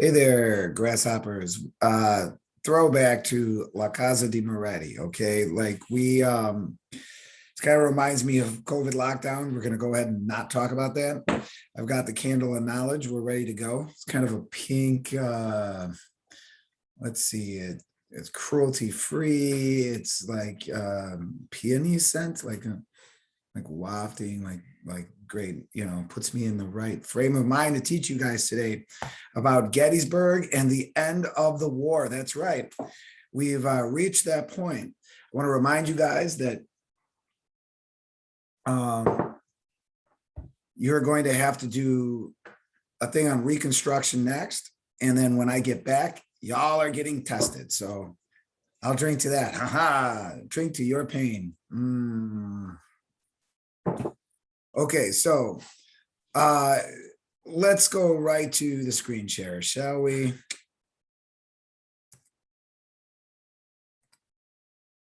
Hey there, grasshoppers. Throwback to La Casa de Moretti. Okay, like it kind of reminds me of COVID lockdown. We're gonna go ahead and not talk about that. I've got the candle of knowledge. We're ready to go. It's kind of a pink. Let's see it's cruelty free. It's like peony scent, like wafting, like great, puts me in the right frame of mind to teach you guys today about Gettysburg and the end of the war. That's right. We've reached that point. I want to remind you guys that you're going to have to do a thing on Reconstruction next. And then when I get back, y'all are getting tested. So I'll drink to that. Haha, drink to your pain. Okay, so let's go right to the screen share, shall we?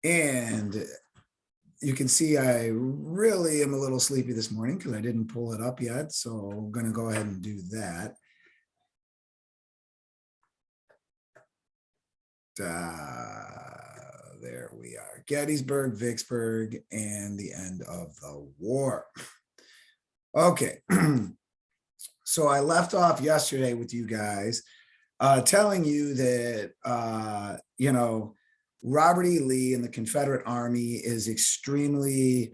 And you can see I really am a little sleepy this morning because I didn't pull it up yet. So I'm going to go ahead and do that. There we are. Gettysburg, Vicksburg, and the end of the war. Okay. So I left off yesterday with you guys telling you that, Robert E. Lee and the Confederate Army is extremely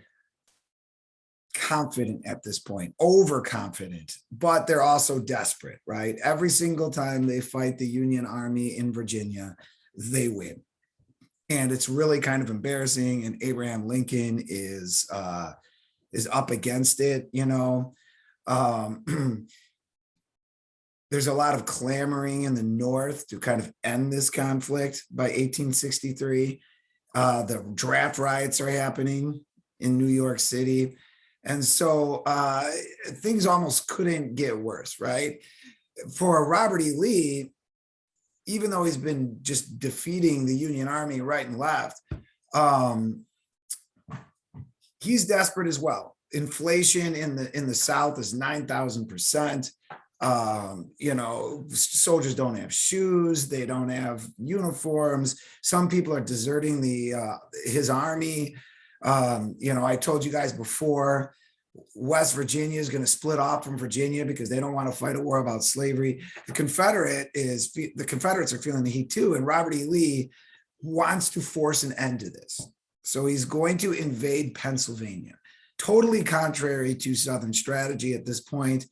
confident at this point, overconfident, but they're also desperate, right? Every single time they fight the Union Army in Virginia, they win. And it's really kind of embarrassing. And Abraham Lincoln is up against it, there's a lot of clamoring in the North to kind of end this conflict by 1863. The draft riots are happening in New York City. And so things almost couldn't get worse, right? For Robert E. Lee, even though he's been just defeating the Union Army right and left, he's desperate as well. Inflation in the South is 9,000%. Soldiers don't have shoes, they don't have uniforms. Some people are deserting his army. I told you guys before, West Virginia is going to split off from Virginia because they don't want to fight a war about slavery. The Confederates are feeling the heat too, and Robert E. Lee wants to force an end to this. So he's going to invade Pennsylvania, totally contrary to Southern strategy at this point.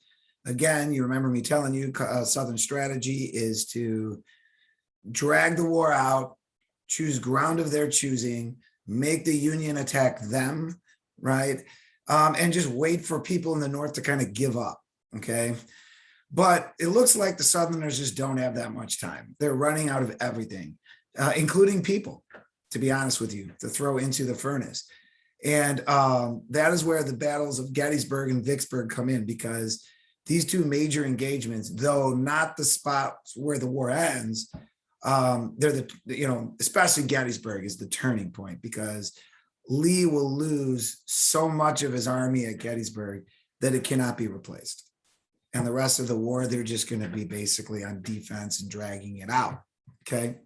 Again, you remember me telling you Southern strategy is to drag the war out, choose ground of their choosing, make the Union attack them, right? And just wait for people in the North to kind of give up, okay? But it looks like the Southerners just don't have that much time. They're running out of everything, including people, to be honest with you, to throw into the furnace. And that is where the battles of Gettysburg and Vicksburg come in, because these two major engagements, though not the spots where the war ends, they're especially Gettysburg is the turning point, because Lee will lose so much of his army at Gettysburg that it cannot be replaced. And the rest of the war, they're just going to be basically on defense and dragging it out. Okay.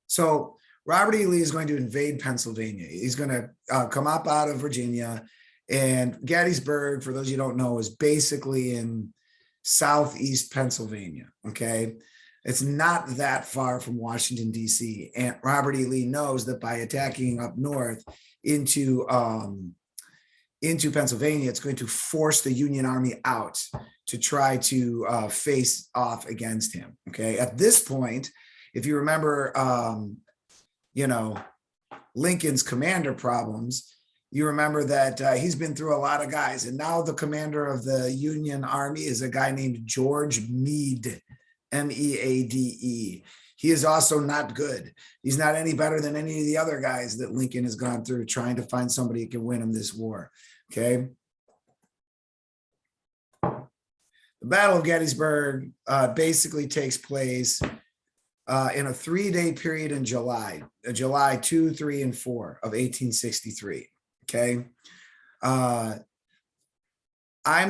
So Robert E. Lee is going to invade Pennsylvania. He's going to come up out of Virginia. And Gettysburg, for those of you who don't know, is basically in southeast Pennsylvania, okay? It's not that far from Washington, D.C. And Robert E. Lee knows that by attacking up north into Pennsylvania, it's going to force the Union Army out to try to face off against him, okay? At this point, if you remember, Lincoln's commander problems, you remember that he's been through a lot of guys. And now the commander of the Union Army is a guy named George Meade, M-E-A-D-E. He is also not good. He's not any better than any of the other guys that Lincoln has gone through trying to find somebody who can win him this war, okay? The Battle of Gettysburg basically takes place in a 3-day period in July 2, 3, and 4 of 1863. Okay. I'm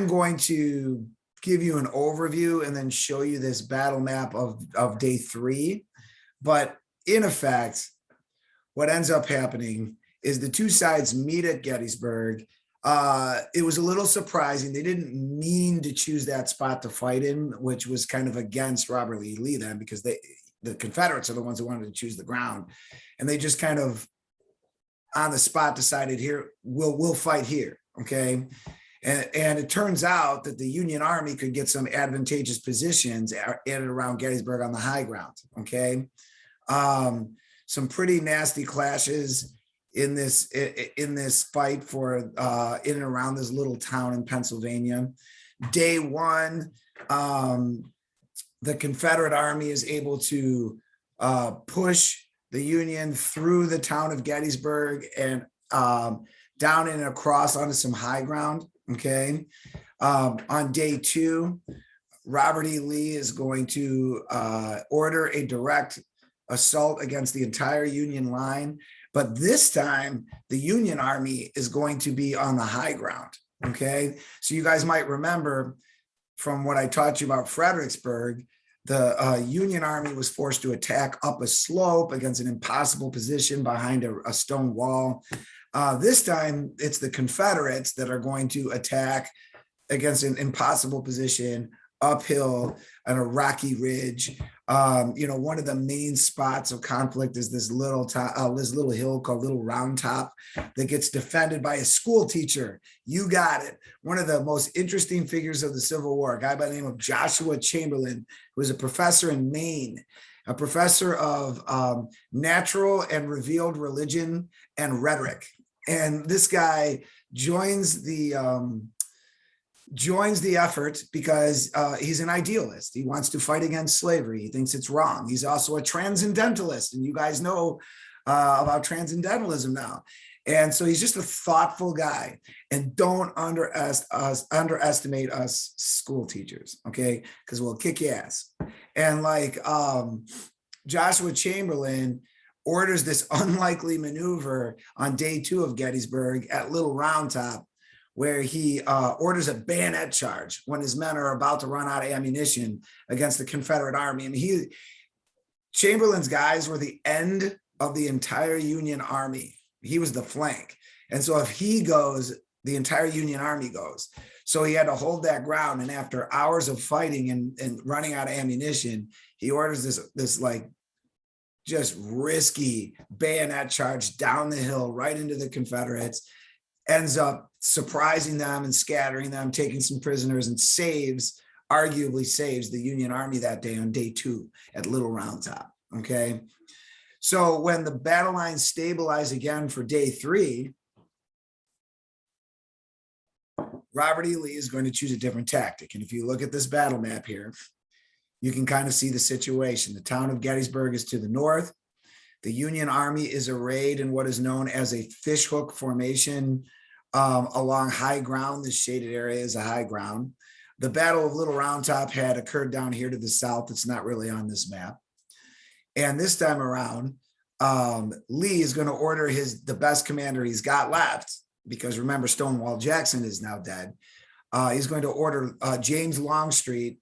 going to give you an overview and then show you this battle map of day 3. But in effect, what ends up happening is the two sides meet at Gettysburg. It was a little surprising. They didn't mean to choose that spot to fight in, which was kind of against Robert E. Lee then, because the Confederates are the ones who wanted to choose the ground. And they just kind of on the spot decided, here, we'll fight here, okay? And it turns out that the Union Army could get some advantageous positions in and around Gettysburg on the high ground, okay? Some pretty nasty clashes in this fight for in and around this little town in Pennsylvania. Day 1, the Confederate Army is able to push the Union through the town of Gettysburg and down and across onto some high ground. Okay. On day 2, Robert E. Lee is going to order a direct assault against the entire Union line. But this time, the Union Army is going to be on the high ground. Okay. So you guys might remember from what I taught you about Fredericksburg, the Union Army was forced to attack up a slope against an impossible position behind a stone wall. This time, it's the Confederates that are going to attack against an impossible position uphill on a rocky ridge. One of the main spots of conflict is this little hill called Little Round Top that gets defended by a school teacher. You got it. One of the most interesting figures of the Civil War, a guy by the name of Joshua Chamberlain, who was a professor in Maine, a professor of natural and revealed religion and rhetoric. And this guy joins the effort because he's an idealist. He wants to fight against slavery. He thinks it's wrong. He's also a transcendentalist, and you guys know about transcendentalism now. And so he's just a thoughtful guy. And don't underestimate us school teachers, okay? Because we'll kick your ass. And like Joshua Chamberlain orders this unlikely maneuver on day 2 of Gettysburg at Little Round Top, where he orders a bayonet charge when his men are about to run out of ammunition against the Confederate Army. And Chamberlain's guys were the end of the entire Union Army. He was the flank. And so if he goes, the entire Union Army goes. So he had to hold that ground. And after hours of fighting and running out of ammunition, he orders this like just risky bayonet charge down the hill right into the Confederates, ends up surprising them and scattering them, taking some prisoners, and arguably saves the Union Army that day on day 2 at Little Round Top, okay? So when the battle lines stabilize again for day 3, Robert E. Lee is going to choose a different tactic. And if you look at this battle map here, you can kind of see the situation. The town of Gettysburg is to the north. The Union Army is arrayed in what is known as a fishhook formation along high ground. This shaded area is a high ground. The Battle of Little Round Top had occurred down here to the south. It's not really on this map. And this time around, Lee is going to order the best commander he's got left, because remember, Stonewall Jackson is now dead. He's going to order James Longstreet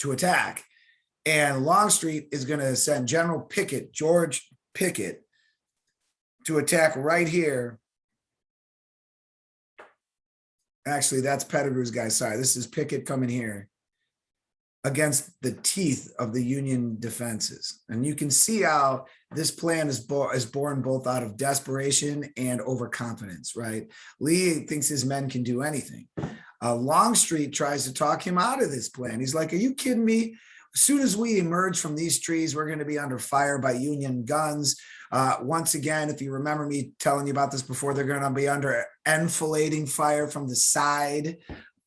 to attack. And Longstreet is going to send General Pickett, George Pickett, to attack right here. Actually, that's Pettigrew's guy. Sorry, this is Pickett coming here against the teeth of the Union defenses. And you can see how this plan is born both out of desperation and overconfidence, right? Lee thinks his men can do anything. Longstreet tries to talk him out of this plan. He's like, are you kidding me? As soon as we emerge from these trees, we're going to be under fire by Union guns. Once again, if you remember me telling you about this before, they're going to be under enfilading fire from the side.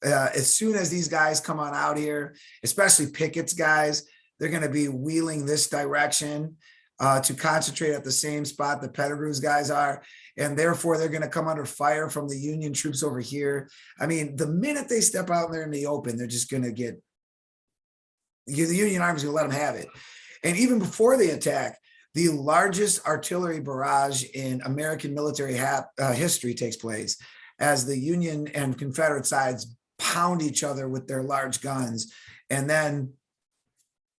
As soon as these guys come on out here, especially Pickett's guys, they're going to be wheeling this direction to concentrate at the same spot that Pettigrew's guys are. And therefore, they're going to come under fire from the Union troops over here. I mean, the minute they step out there in the open, they're just going to get, the Union Army's going to let them have it. And even before they attack, the largest artillery barrage in American military history takes place as the Union and Confederate sides pound each other with their large guns, and then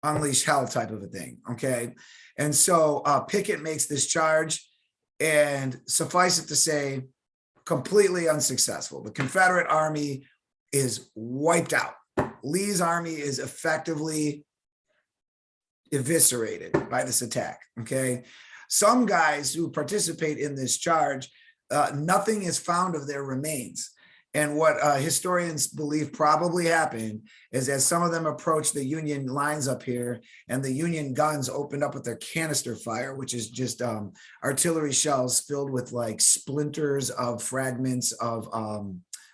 unleash hell type of a thing. Okay. And so Pickett makes this charge, and suffice it to say, completely unsuccessful. The Confederate army is wiped out. Lee's army is effectively eviscerated by this attack. Okay. Some guys who participate in this charge, nothing is found of their remains. And what historians believe probably happened is as some of them approached the Union lines up here, and the Union guns opened up with their canister fire, which is just artillery shells filled with like splinters of fragments of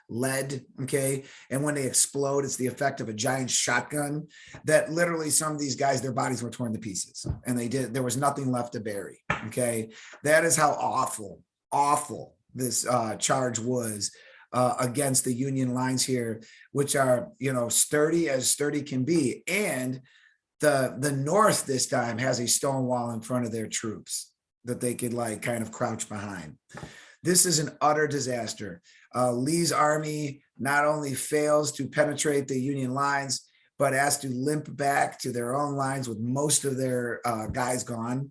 lead. Okay. And when they explode, it's the effect of a giant shotgun that literally some of these guys, their bodies were torn to pieces, and there was nothing left to bury. Okay. That is how awful this charge was. Against the Union lines here, which are, sturdy as sturdy can be. And the North this time has a stone wall in front of their troops that they could like kind of crouch behind. This is an utter disaster. Lee's army not only fails to penetrate the Union lines, but has to limp back to their own lines with most of their guys gone.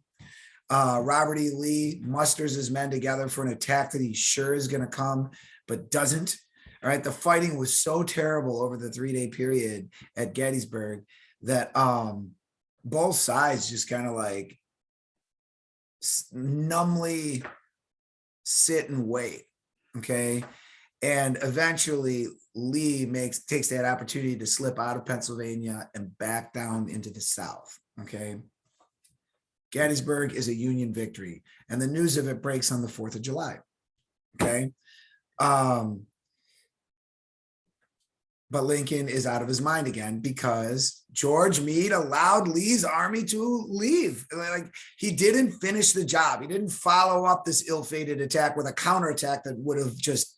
Robert E. Lee musters his men together for an attack that he's sure is going to come, but doesn't. All right. The fighting was so terrible over the 3-day period at Gettysburg that both sides just kind of like numbly sit and wait. Okay. And eventually Lee takes that opportunity to slip out of Pennsylvania and back down into the South. Okay. Gettysburg is a Union victory, and the news of it breaks on the 4th of July. Okay. But Lincoln is out of his mind again because George Meade allowed Lee's army to leave. Like, he didn't finish the job. He didn't follow up this ill-fated attack with a counterattack that would have just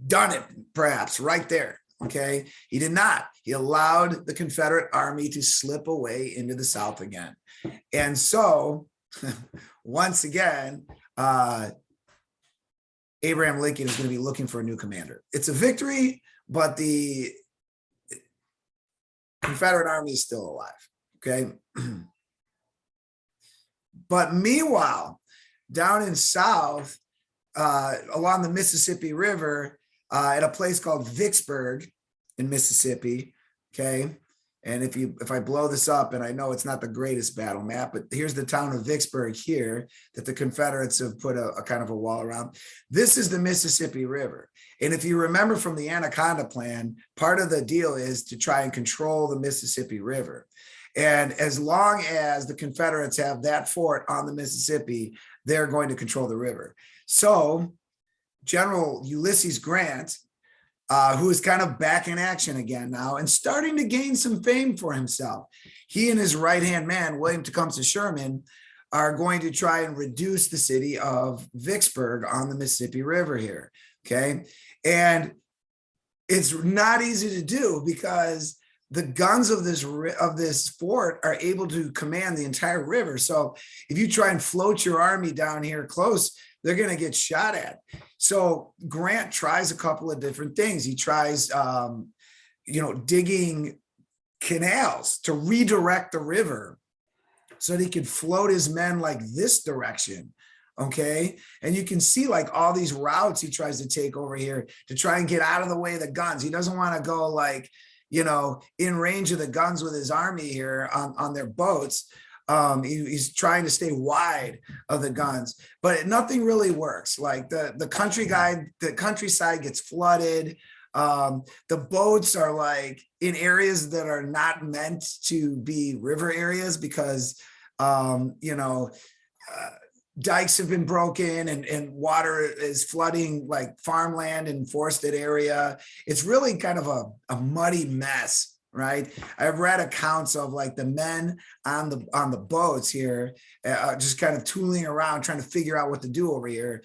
done it, perhaps right there. Okay. He did not. He allowed the Confederate army to slip away into the South again. And so once again, Abraham Lincoln is going to be looking for a new commander. It's a victory, but the Confederate army is still alive. Okay. But meanwhile, down in South, along the Mississippi River, at a place called Vicksburg in Mississippi. Okay. And if I blow this up, and I know it's not the greatest battle map, but here's the town of Vicksburg here that the Confederates have put a kind of a wall around. This is the Mississippi River. And if you remember from the Anaconda Plan, part of the deal is to try and control the Mississippi River. And as long as the Confederates have that fort on the Mississippi, they're going to control the river. So General Ulysses Grant, who is kind of back in action again now and starting to gain some fame for himself. He and his right-hand man, William Tecumseh Sherman, are going to try and reduce the city of Vicksburg on the Mississippi River here, okay? And it's not easy to do because the guns of this fort are able to command the entire river. So if you try and float your army down here close, they're going to get shot at. So Grant tries a couple of different things. He tries, digging canals to redirect the river so that he could float his men like this direction. Okay. And you can see like all these routes he tries to take over here to try and get out of the way of the guns. He doesn't want to go like, in range of the guns with his army here on their boats. He's trying to stay wide of the guns, but nothing really works. Like the countryside gets flooded. The boats are like in areas that are not meant to be river areas because, dikes have been broken and water is flooding like farmland and forested area. It's really kind of a muddy mess, right? I've read accounts of like the men on the boats here, just kind of tooling around, trying to figure out what to do over here.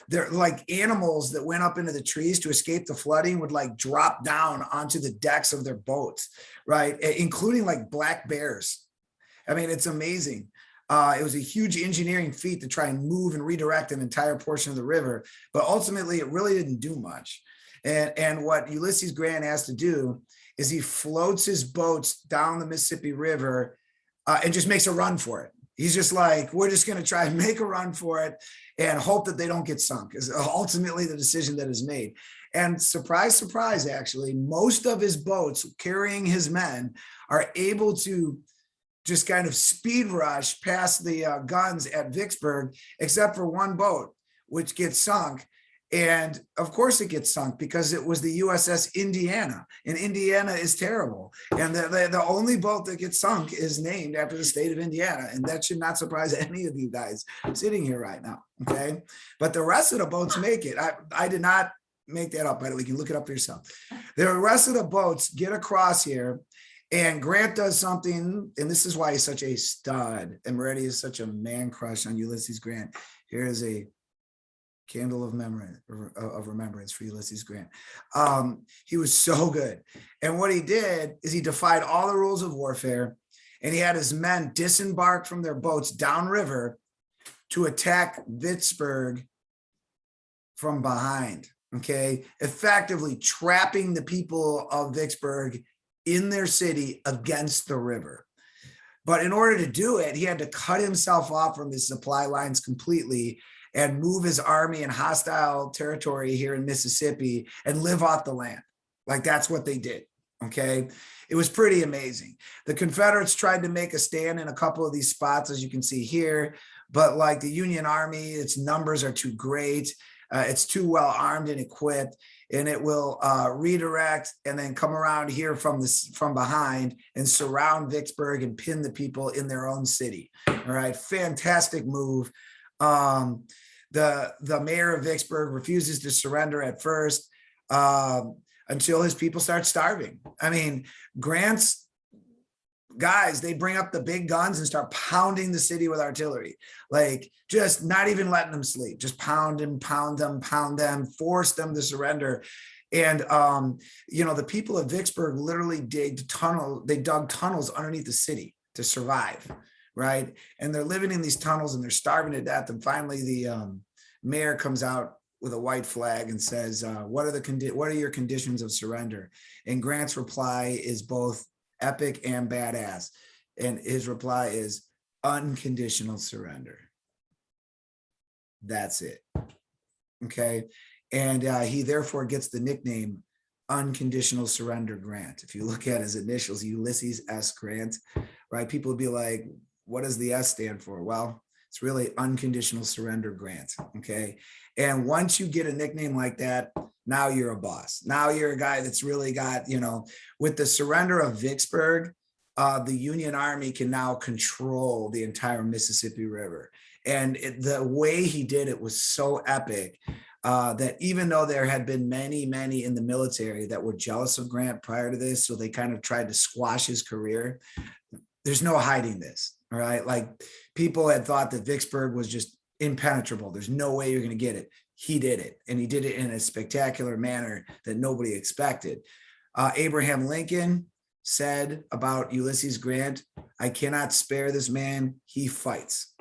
They're like animals that went up into the trees to escape the flooding would like drop down onto the decks of their boats, right? Including like black bears. I mean, it's amazing. It was a huge engineering feat to try and move and redirect an entire portion of the river, but ultimately it really didn't do much. And what Ulysses Grant has to do is he floats his boats down the Mississippi River and just makes a run for it. He's just like, we're just going to try and make a run for it and hope that they don't get sunk, is ultimately the decision that is made. And surprise, surprise, actually, most of his boats carrying his men are able to just kind of speed rush past the guns at Vicksburg, except for one boat, which gets sunk. And of course it gets sunk because it was the USS Indiana, and Indiana is terrible. And the only boat that gets sunk is named after the state of Indiana. And that should not surprise any of you guys sitting here right now. Okay. But the rest of the boats make it. I did not make that up, by the way. You can look it up for yourself. The rest of the boats get across here, and Grant does something, and this is why he's such a stud. And Moretti is such a man crush on Ulysses Grant. Here is a candle of memory, of remembrance for Ulysses Grant. He was so good. And what he did is he defied all the rules of warfare, and he had his men disembark from their boats downriver to attack Vicksburg from behind, okay? Effectively trapping the people of Vicksburg in their city against the river. But in order to do it, he had to cut himself off from his supply lines completely and move his army in hostile territory here in Mississippi and live off the land. Like, that's what they did, okay? It was pretty amazing. The Confederates tried to make a stand in a couple of these spots, as you can see here, but like the Union Army, its numbers are too great. It's too well armed and equipped, and it will redirect and then come around here from behind and surround Vicksburg and pin the people in their own city. All right, fantastic move. The mayor of Vicksburg refuses to surrender at first until his people start starving. I mean, Grant's guys, they bring up the big guns and start pounding the city with artillery, like just not even letting them sleep, just pound them, force them to surrender. And, the people of Vicksburg literally dug tunnels underneath the city to survive. Right. And they're living in these tunnels and they're starving to death. And finally, the mayor comes out with a white flag and says, what are your conditions of surrender? And Grant's reply is both epic and badass. And his reply is unconditional surrender. That's it. Okay. And he therefore gets the nickname Unconditional Surrender Grant. If you look at his initials, Ulysses S. Grant, right? People would be like, what does the S stand for? Well, it's really Unconditional Surrender Grant, okay? And once you get a nickname like that, now you're a boss. Now you're a guy that's really got, with the surrender of Vicksburg, the Union Army can now control the entire Mississippi River. And the way he did it was so epic that even though there had been many in the military that were jealous of Grant prior to this, so they kind of tried to squash his career, there's no hiding this. All right. Like, people had thought that Vicksburg was just impenetrable. There's no way you're going to get it. He did it. And he did it in a spectacular manner that nobody expected. Abraham Lincoln said about Ulysses Grant, I cannot spare this man. He fights.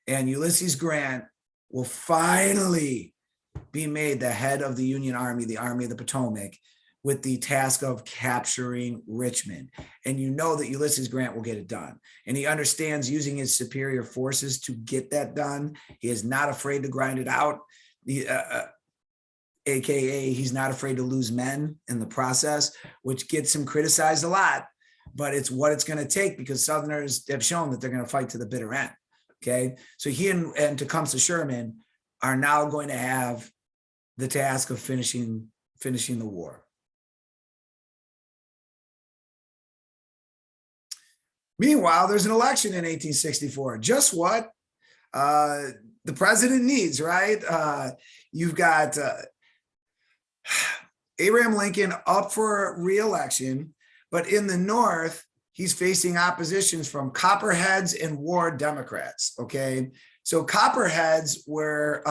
And Ulysses Grant will finally be made the head of the Union Army, the Army of the Potomac, with the task of capturing Richmond. And you know that Ulysses Grant will get it done. And he understands using his superior forces to get that done. He is not afraid to grind it out, AKA he's not afraid to lose men in the process, which gets him criticized a lot, but it's what it's going to take because Southerners have shown that they're going to fight to the bitter end. Okay. So he and Tecumseh Sherman are now going to have the task of finishing the war. Meanwhile, there's an election in 1864. Just what the president needs, right? You've got Abraham Lincoln up for re-election, but in the North, he's facing oppositions from Copperheads and War Democrats, okay? So Copperheads were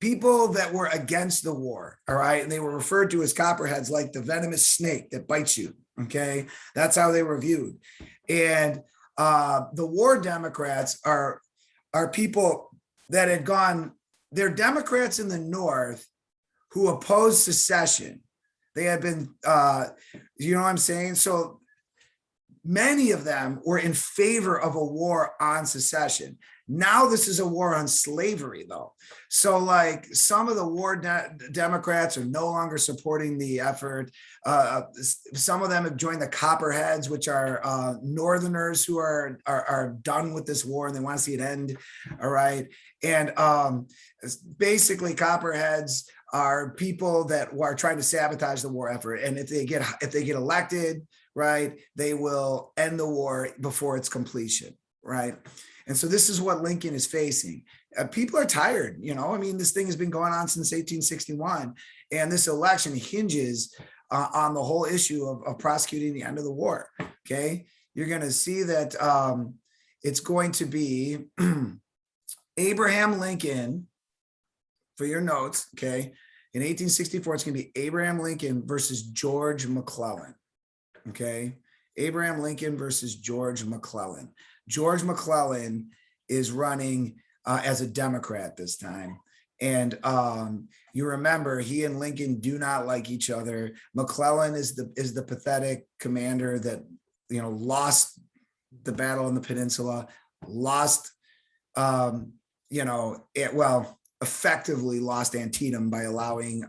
people that were against the war, all right? And they were referred to as Copperheads, like the venomous snake that bites you, okay? That's how they were viewed. And the War Democrats are people that had gone, they're Democrats in the North who opposed secession. They had been, you know what I'm saying? So many of them were in favor of a war on secession. Now this is a war on slavery, though. So like some of the war Democrats are no longer supporting the effort. Some of them have joined the Copperheads, which are Northerners who are done with this war and they want to see it end. All right. And basically Copperheads are people that are trying to sabotage the war effort. And if they get elected, right, they will end the war before its completion, right? And so this is what Lincoln is facing. People are tired, you know, I mean, this thing has been going on since 1861, and this election hinges on the whole issue of prosecuting the end of the war, okay? You're gonna see that it's going to be Abraham Lincoln, for your notes, okay? In 1864, it's gonna be Abraham Lincoln versus George McClellan, okay? Abraham Lincoln versus George McClellan. George McClellan is running as a Democrat this time. And you remember, he and Lincoln do not like each other. McClellan is the pathetic commander that, you know, lost the battle on the peninsula, lost, you know, effectively lost Antietam by allowing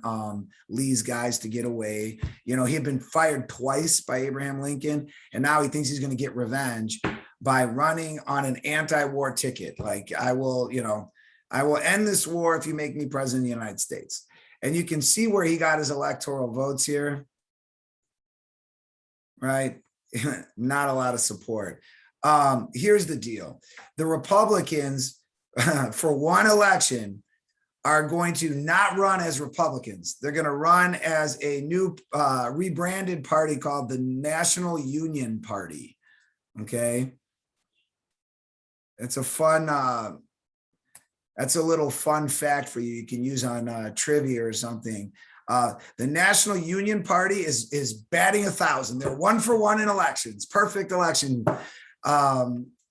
Lee's guys to get away. You know, he had been fired twice by Abraham Lincoln, and now he thinks he's going to get revenge by running on an anti-war ticket. Like, I will end this war if you make me president of the United States. And you can see where he got his electoral votes here, right? Not a lot of support. Here's the deal. The Republicans, for one election, are going to not run as Republicans. They're going to run as a new rebranded party called the National Union Party. Okay. It's a fun, that's a little fun fact for you. You can use on trivia or something. The National Union Party is batting 1,000. They're 1 for 1 in elections. Perfect election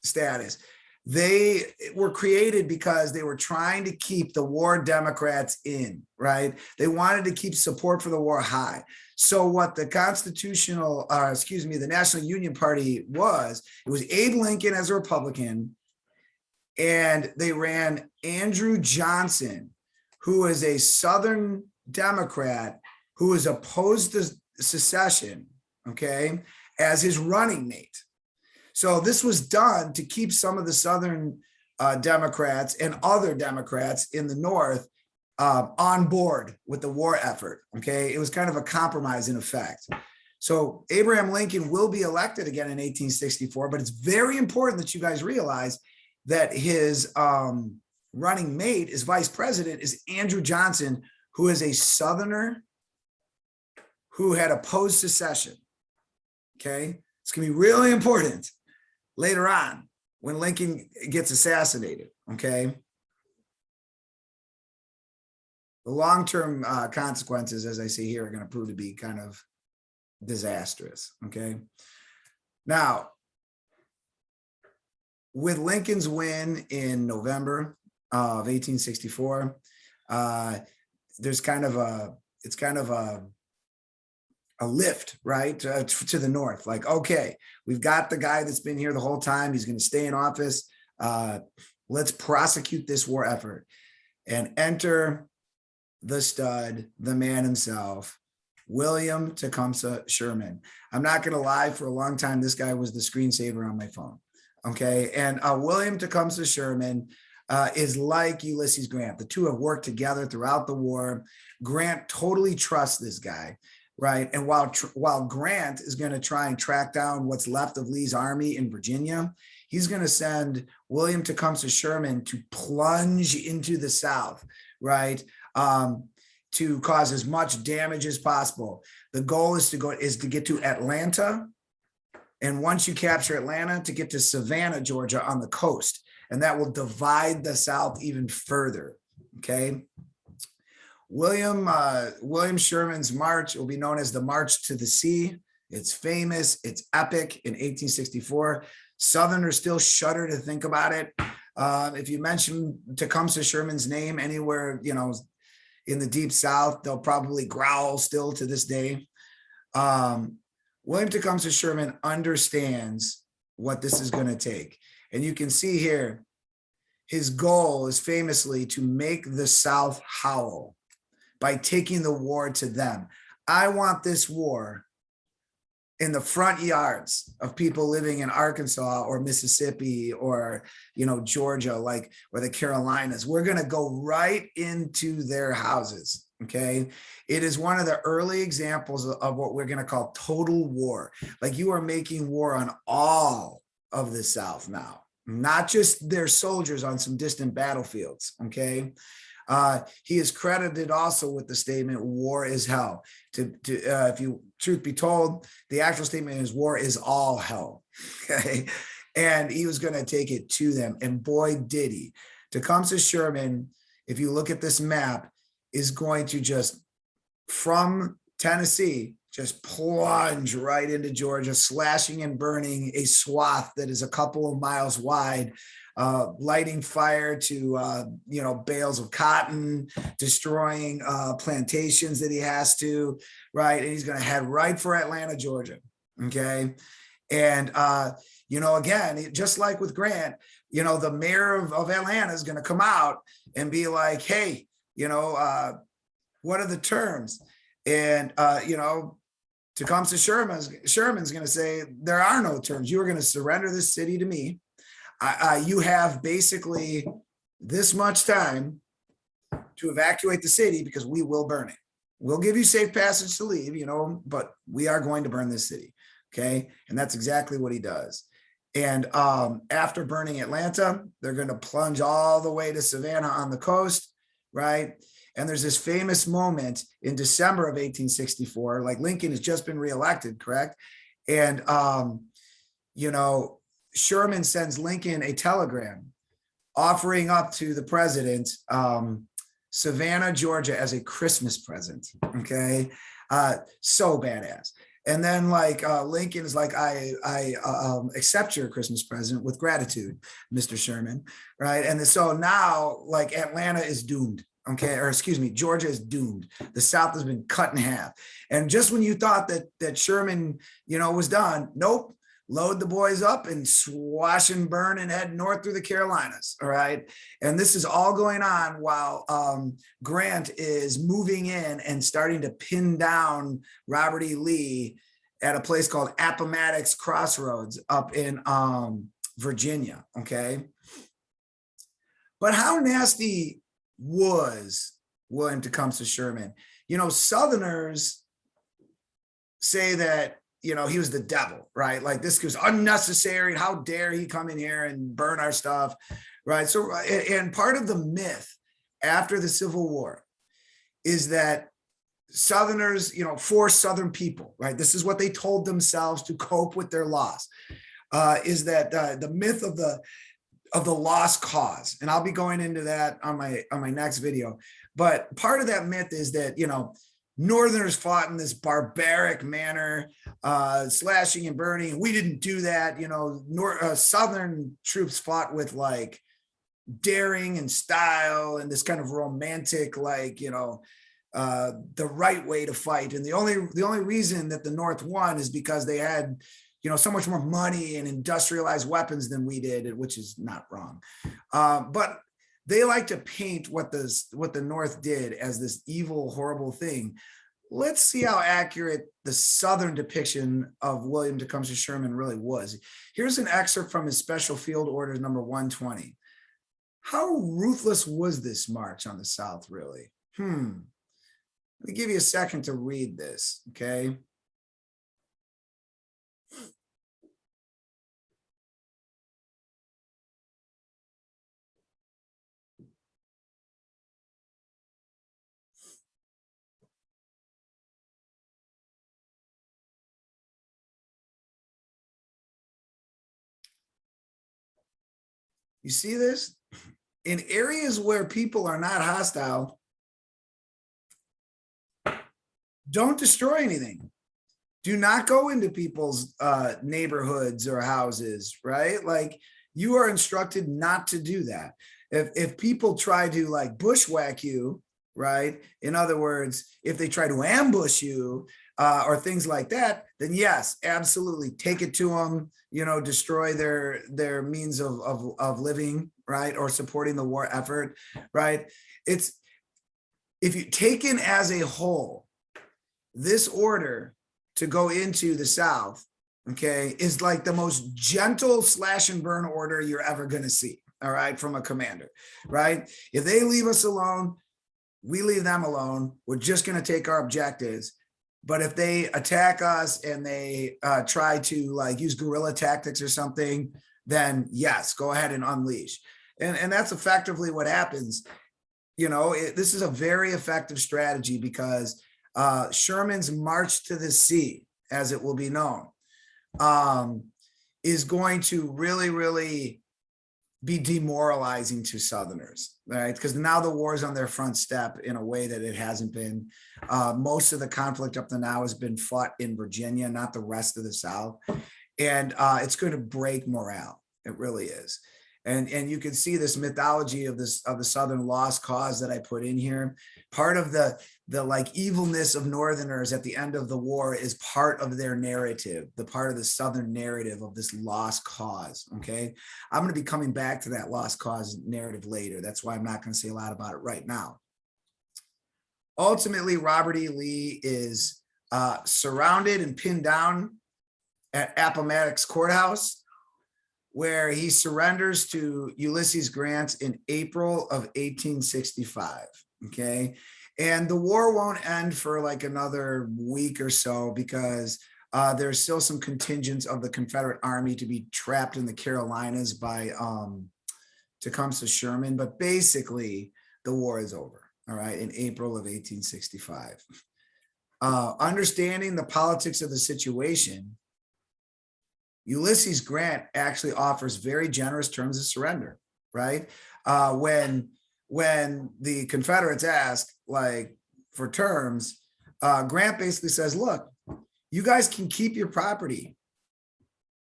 status. They were created because they were trying to keep the war Democrats in, right? They wanted to keep support for the war high. So what the the National Union Party was, it was Abe Lincoln as a Republican, and they ran Andrew Johnson, who is a Southern Democrat who is opposed to secession, okay, as his running mate. So this was done to keep some of the Southern Democrats and other Democrats in the North on board with the war effort, okay? It was kind of a compromise in effect. So Abraham Lincoln will be elected again in 1864, but it's very important that you guys realize that his running mate, his vice president, is Andrew Johnson, who is a Southerner who had opposed secession, okay? It's gonna be really important later on when Lincoln gets assassinated, okay? The long-term consequences, as I see here, are going to prove to be kind of disastrous, okay? Now, with Lincoln's win in November of 1864, there's kind of a lift, right, to the North. Like, okay, we've got the guy that's been here the whole time. He's going to stay in office. Let's prosecute this war effort. And enter the stud, the man himself, William Tecumseh Sherman. I'm not going to lie, for a long time, this guy was the screensaver on my phone. Okay. And William Tecumseh Sherman is like Ulysses Grant. The two have worked together throughout the war. Grant totally trusts this guy. Right. And while Grant is going to try and track down what's left of Lee's army in Virginia, he's going to send William Tecumseh Sherman to plunge into the South, right, to cause as much damage as possible. The goal is to get to Atlanta. And once you capture Atlanta, to get to Savannah, Georgia, on the coast. And that will divide the South even further. Okay. William Sherman's march will be known as the March to the Sea. It's famous. It's epic. In 1864, Southerners still shudder to think about it. If you mention Tecumseh Sherman's name anywhere, you know, in the deep South. They'll probably growl still to this day. William Tecumseh Sherman understands what this is going to take. And you can see here, his goal is famously to make the South howl by taking the war to them. I want this war in the front yards of people living in Arkansas or Mississippi or, Georgia, like, or the Carolinas. We're going to go right into their houses. Okay. It is one of the early examples of what we're going to call total war. Like, you are making war on all of the South now, not just their soldiers on some distant battlefields. Okay. He is credited also with the statement, war is hell. If you, truth be told, the actual statement is war is all hell. Okay. And he was going to take it to them. And boy, did he. Tecumseh Sherman, if you look at this map, is going to just, from Tennessee, just plunge right into Georgia, slashing and burning a swath that is a couple of miles wide, lighting fire to, bales of cotton, destroying plantations that he has to, right? And he's going to head right for Atlanta, Georgia. Okay. And, again, just like with Grant, the mayor of Atlanta is going to come out and be like, hey, what are the terms? And, Tecumseh Sherman's going to say, there are no terms. You are going to surrender this city to me. You have basically this much time to evacuate the city because we will burn it. We'll give you safe passage to leave, but we are going to burn this city. Okay. And that's exactly what he does. And after burning Atlanta, they're going to plunge all the way to Savannah on the coast, right? And there's this famous moment in December of 1864, like Lincoln has just been reelected, correct? And, Sherman sends Lincoln a telegram offering up to the president Savannah, Georgia as a Christmas present. Okay. So badass. And then Lincoln is like, I accept your Christmas present with gratitude, Mr. Sherman. Right. And so now Atlanta is doomed. Okay. Or excuse me, Georgia is doomed. The South has been cut in half. And just when you thought that Sherman, was done, nope. Load the boys up and swash and burn and head north through the Carolinas. All right. And this is all going on while Grant is moving in and starting to pin down Robert E. Lee at a place called Appomattox Crossroads up in Virginia. Okay. But how nasty was William Tecumseh Sherman? Southerners say that, he was the devil, right? Like, this was unnecessary. How dare he come in here and burn our stuff, right? So, and part of the myth after the Civil War is that Southerners, for Southern people, right? This is what they told themselves to cope with their loss, is that the myth of the lost cause. And I'll be going into that on my next video. But part of that myth is that, Northerners fought in this barbaric manner, slashing and burning. We didn't do that. Southern troops fought with daring and style and this kind of romantic, the right way to fight. And the only reason that the North won is because they had, so much more money and industrialized weapons than we did, which is not wrong. But they like to paint what the North did as this evil, horrible thing. Let's see how accurate the Southern depiction of William Tecumseh Sherman really was. Here's an excerpt from his Special Field Orders number 120. How ruthless was this march on the South, really? Let me give you a second to read this, okay? You see this? In areas where people are not hostile, don't destroy anything. Do not go into people's neighborhoods or houses, right? You are instructed not to do that. If people try to bushwhack you, right? In other words, if they try to ambush you or things like that, then yes, absolutely, take it to them, destroy their means of living, right? Or supporting the war effort, right? It's, if you taken as a whole, this order to go into the South, okay, is like the most gentle slash and burn order you're ever going to see, all right, from a commander, right? If they leave us alone, we leave them alone. We're just going to take our objectives. But if they attack us and they try to like use guerrilla tactics or something, then yes, go ahead and unleash. And that's effectively what happens. This is a very effective strategy because Sherman's march to the sea, as it will be known, is going to really, really be demoralizing to Southerners, right? Because now the war is on their front step in a way that it hasn't been. Most of the conflict up to now has been fought in Virginia, not the rest of the South. And it's going to break morale. It really is. And you can see this mythology of the Southern lost cause that I put in here. Part of the like evilness of Northerners at the end of the war is part of their narrative, the part of the Southern narrative of this lost cause. Okay, I'm going to be coming back to that lost cause narrative later. That's why I'm not going to say a lot about it right now. Ultimately, Robert E. Lee is surrounded and pinned down at Appomattox Courthouse, where he surrenders to Ulysses Grant in April of 1865, okay? And the war won't end for like another week or so because there's still some contingents of the Confederate Army to be trapped in the Carolinas by Tecumseh Sherman, but basically the war is over, all right, in April of 1865. Understanding the politics of the situation, Ulysses Grant actually offers very generous terms of surrender, right? When the Confederates ask like for terms, Grant basically says, look, you guys can keep your property,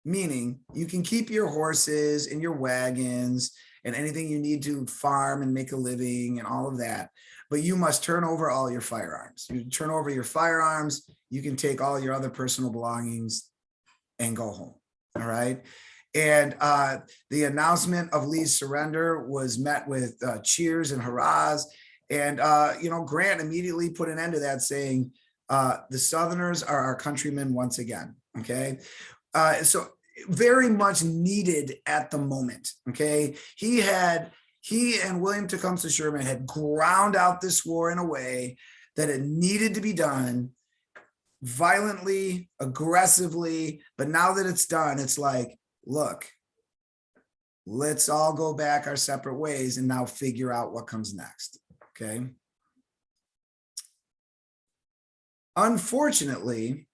meaning you can keep your horses and your wagons and anything you need to farm and make a living and all of that, but you must turn over all your firearms. You turn over your firearms, you can take all your other personal belongings and go home. All right. And the announcement of Lee's surrender was met with cheers and hurrahs. And, Grant immediately put an end to that, saying, the Southerners are our countrymen once again. Okay. So very much needed at the moment. Okay. He and William Tecumseh Sherman had ground out this war in a way that it needed to be done violently, aggressively, but now that it's done, it's like, look, let's all go back our separate ways and now figure out what comes next, okay? Unfortunately,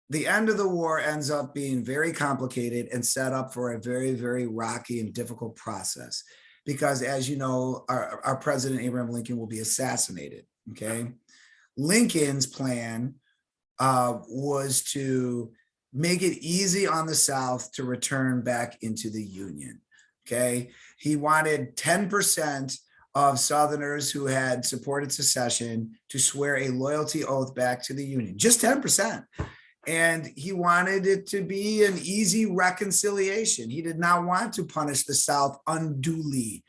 the end of the war ends up being very complicated and set up for a very, very rocky and difficult process because, as you know, our president, Abraham Lincoln, will be assassinated, okay? Lincoln's plan was to make it easy on the South to return back into the Union, okay? He wanted 10% of Southerners who had supported secession to swear a loyalty oath back to the Union, just 10%. And he wanted it to be an easy reconciliation. He did not want to punish the South unduly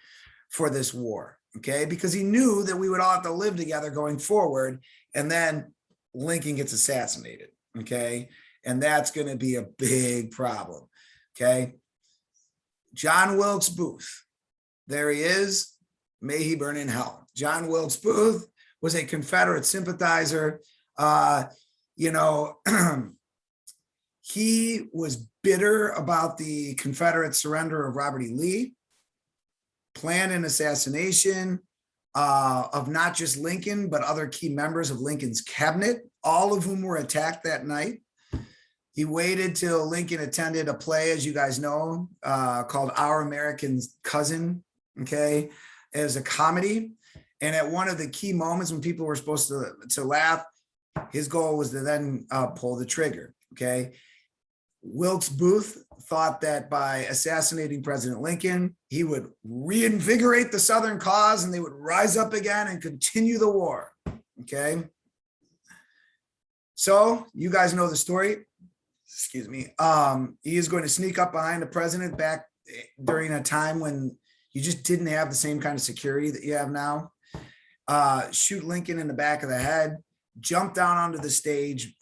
for this war, okay? Because he knew that we would all have to live together going forward, and then Lincoln gets assassinated, okay? And that's going to be a big problem, okay? John Wilkes Booth, there he is. May he burn in hell. John Wilkes Booth was a Confederate sympathizer. He was bitter about the Confederate surrender of Robert E. Lee, planned an assassination of not just Lincoln, but other key members of Lincoln's cabinet, all of whom were attacked that night. He waited till Lincoln attended a play, as you guys know, called Our American Cousin, okay, as a comedy. And at one of the key moments when people were supposed to laugh, his goal was to then pull the trigger, okay? Wilkes Booth thought that by assassinating President Lincoln, he would reinvigorate the Southern cause and they would rise up again and continue the war. Okay. So you guys know the story. Excuse me. He is going to sneak up behind the president back during a time when you just didn't have the same kind of security that you have now. Shoot Lincoln in the back of the head, jump down onto the stage,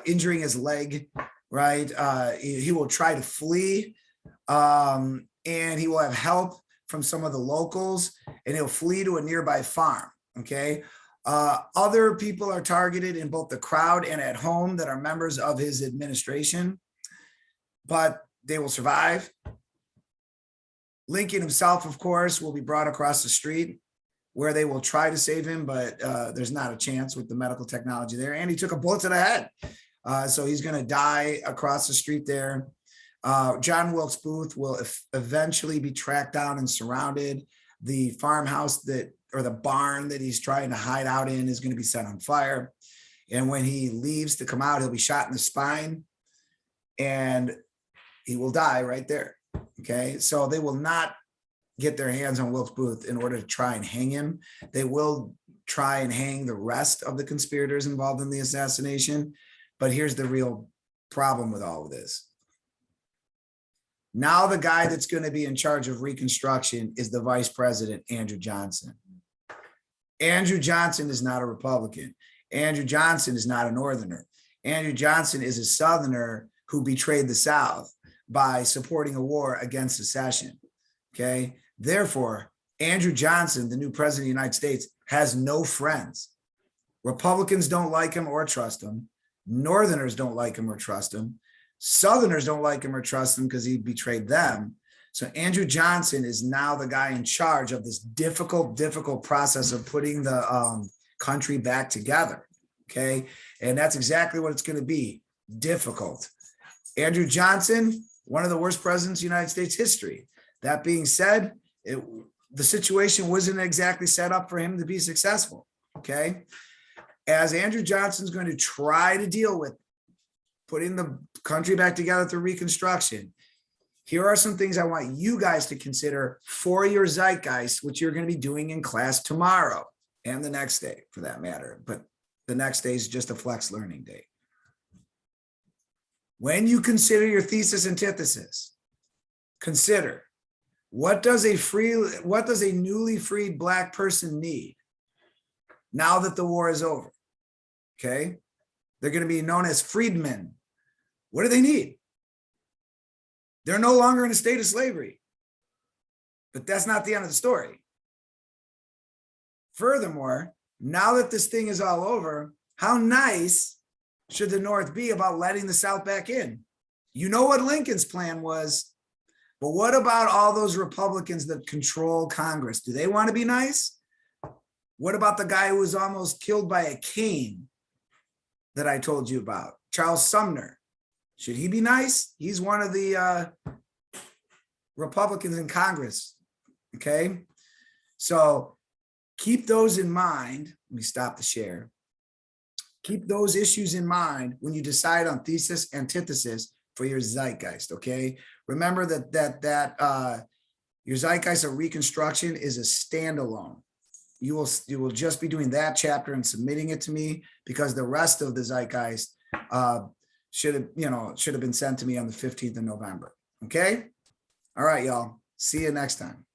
injuring his leg. Right. He will try to flee, and he will have help from some of the locals, and he'll flee to a nearby farm. Okay. Other people are targeted in both the crowd and at home that are members of his administration, but they will survive. Lincoln himself, of course, will be brought across the street where they will try to save him, but there's not a chance with the medical technology there. And he took a bullet to the head. So he's going to die across the street there. John Wilkes Booth will eventually be tracked down and surrounded. The farmhouse or the barn that he's trying to hide out in is going to be set on fire. And when he leaves to come out, he'll be shot in the spine and he will die right there. Okay. So they will not get their hands on Wilkes Booth in order to try and hang him. They will try and hang the rest of the conspirators involved in the assassination. But here's the real problem with all of this. Now the guy that's going to be in charge of Reconstruction is the Vice President, Andrew Johnson. Andrew Johnson is not a Republican. Andrew Johnson is not a Northerner. Andrew Johnson is a Southerner who betrayed the South by supporting a war against secession. Okay. Therefore, Andrew Johnson, the new president of the United States, has no friends. Republicans don't like him or trust him. Northerners don't like him or trust him. Southerners don't like him or trust him because he betrayed them. So Andrew Johnson is now the guy in charge of this difficult process of putting the country back together. Okay. And that's exactly what it's going to be. Difficult. Andrew Johnson, one of the worst presidents in United States history. That being said, the situation wasn't exactly set up for him to be successful. Okay. As Andrew Johnson's going to try to deal with putting the country back together through Reconstruction, here are some things I want you guys to consider for your zeitgeist, which you're going to be doing in class tomorrow and the next day for that matter. But the next day is just a flex learning day. When you consider your thesis antithesis, consider what does a newly freed Black person need now that the war is over? Okay. They're going to be known as freedmen. What do they need? They're no longer in a state of slavery. But that's not the end of the story. Furthermore, now that this thing is all over, how nice should the North be about letting the South back in? You know what Lincoln's plan was, but what about all those Republicans that control Congress? Do they want to be nice? What about the guy who was almost killed by a cane that I told you about, Charles Sumner? Should he be nice? He's one of the Republicans in Congress. Okay. So keep those in mind. Let me stop the share. Keep those issues in mind when you decide on thesis antithesis for your zeitgeist. Okay. Remember that your zeitgeist of Reconstruction is a standalone. You will just be doing that chapter and submitting it to me, because the rest of the zeitgeist should have been sent to me on the 15th of November. Okay. All right, y'all. See you next time.